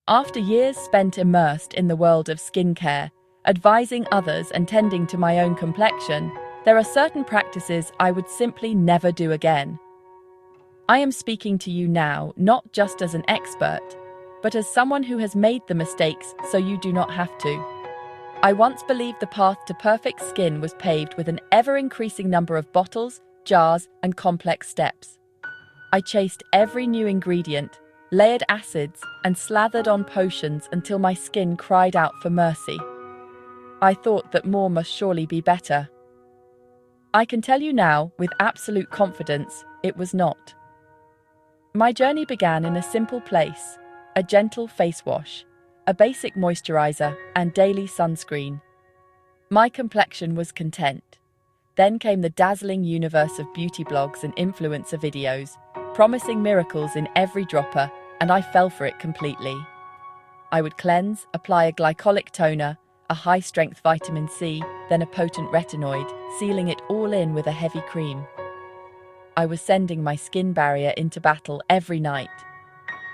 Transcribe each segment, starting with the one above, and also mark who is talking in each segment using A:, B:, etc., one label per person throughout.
A: After years spent immersed in the world of skincare, advising others and tending to my own complexion, there are certain practices I would simply never do again. I am speaking to you now not just as an expert, but as someone who has made the mistakes so you do not have to. I once believed the path to perfect skin was paved with an ever-increasing number of bottles, jars, and complex steps. I chased every new ingredient, layered acids, and slathered on potions until my skin cried out for mercy. I thought that more must surely be better. I can tell you now, with absolute confidence, it was not. My journey began in a simple place: a gentle face wash, a basic moisturizer, and daily sunscreen. My complexion was content. Then came the dazzling universe of beauty blogs and influencer videos, promising miracles in every dropper, and I fell for it completely. I would cleanse, apply a glycolic toner, a high-strength vitamin C, then a potent retinoid, sealing it all in with a heavy cream. I was sending my skin barrier into battle every night.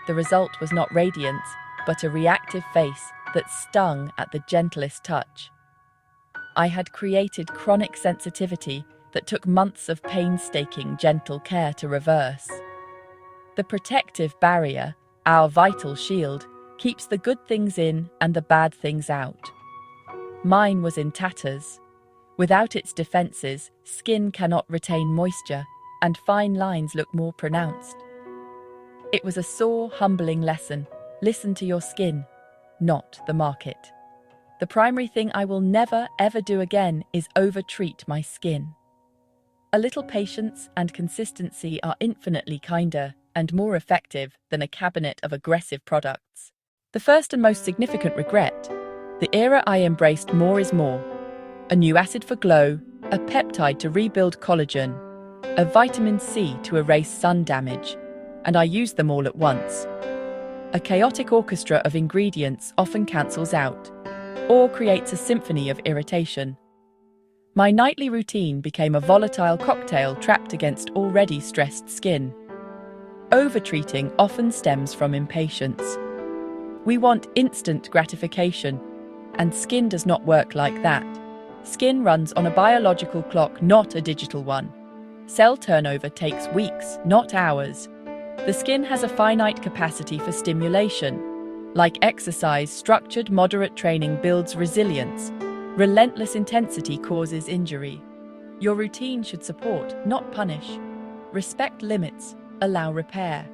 A: The result was not radiance, but a reactive face that stung at the gentlest touch. I had created chronic sensitivity that took months of painstaking, gentle care to reverse. The protective barrier, our vital shield, keeps the good things in and the bad things out. Mine was in tatters. Without its defenses, skin cannot retain moisture, and fine lines look more pronounced. It was a sore, humbling lesson. Listen to your skin, not the market. The primary thing I will never, ever do again is overtreat my skin. A little patience and consistency are infinitely kinder and more effective than a cabinet of aggressive products. The first and most significant regret: the era I embraced more is more. A new acid for glow, a peptide to rebuild collagen, a vitamin C to erase sun damage, and I used them all at once. A chaotic orchestra of ingredients often cancels out, or creates a symphony of irritation. My nightly routine became a volatile cocktail trapped against already stressed skin. Overtreating often stems from impatience. We want instant gratification, and skin does not work like that. Skin runs on a biological clock, not a digital one. Cell turnover takes weeks, not hours. The skin has a finite capacity for stimulation. Like exercise, structured, moderate training builds resilience. Relentless intensity causes injury. Your routine should support, not punish. Respect limits, allow repair.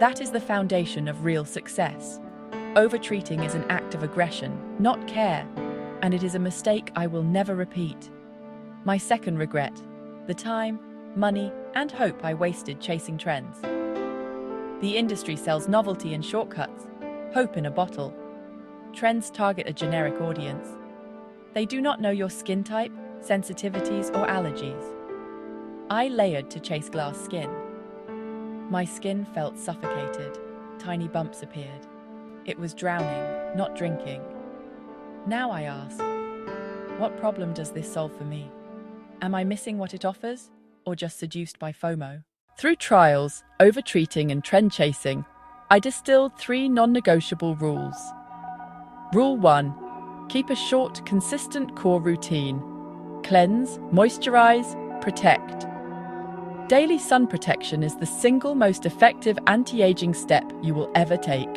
A: That is the foundation of real success. Overtreating is an act of aggression, not care, and it is a mistake I will never repeat. My second regret: the time, money, and hope I wasted chasing trends. The industry sells novelty and shortcuts, hope in a bottle. Trends target a generic audience. They do not know your skin type, sensitivities, or allergies. I layered to chase glass skin. My skin felt suffocated. Tiny bumps appeared. It was drowning, not drinking. Now I ask, what problem does this solve for me? Am I missing what it offers, or just seduced by FOMO? Through trials, overtreating, and trend chasing, I distilled 3 non-negotiable rules. Rule 1. Keep a short, consistent core routine. Cleanse, moisturize, protect. Daily sun protection is the single most effective anti-aging step you will ever take.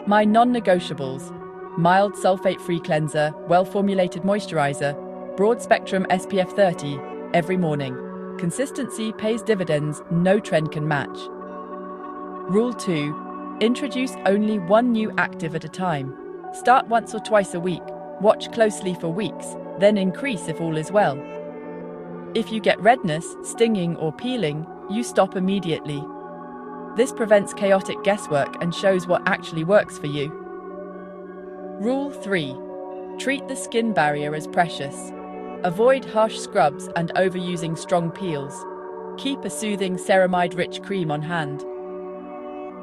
A: My non-negotiables: mild sulfate-free cleanser, well-formulated moisturizer, broad-spectrum SPF 30 every morning. Consistency pays dividends no trend can match. Rule 2. Introduce only one new active at a time. Start once or twice a week, watch closely for weeks, then increase if all is well. If you get redness, stinging, or peeling, you stop immediately. This prevents chaotic guesswork and shows what actually works for you. Rule 3. Treat the skin barrier as precious. Avoid harsh scrubs and overusing strong peels. Keep a soothing ceramide-rich cream on hand.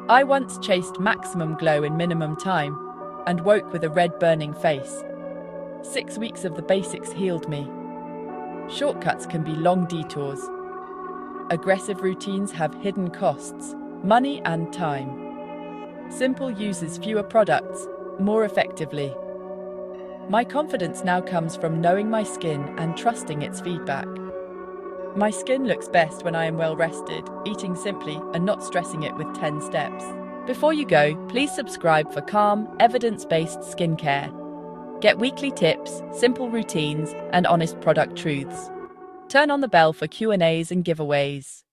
A: I once chased maximum glow in minimum time and woke with a red burning face. 6 weeks of the basics healed me. Shortcuts can be long detours. Aggressive routines have hidden costs, money and time. Simple uses fewer products more effectively. My confidence now comes from knowing my skin and trusting its feedback. My skin looks best when I am well rested, eating simply and not stressing it with 10 steps. Before you go, please subscribe for calm, evidence-based skincare. Get weekly tips, simple routines, and honest product truths. Turn on the bell for Q&As and giveaways.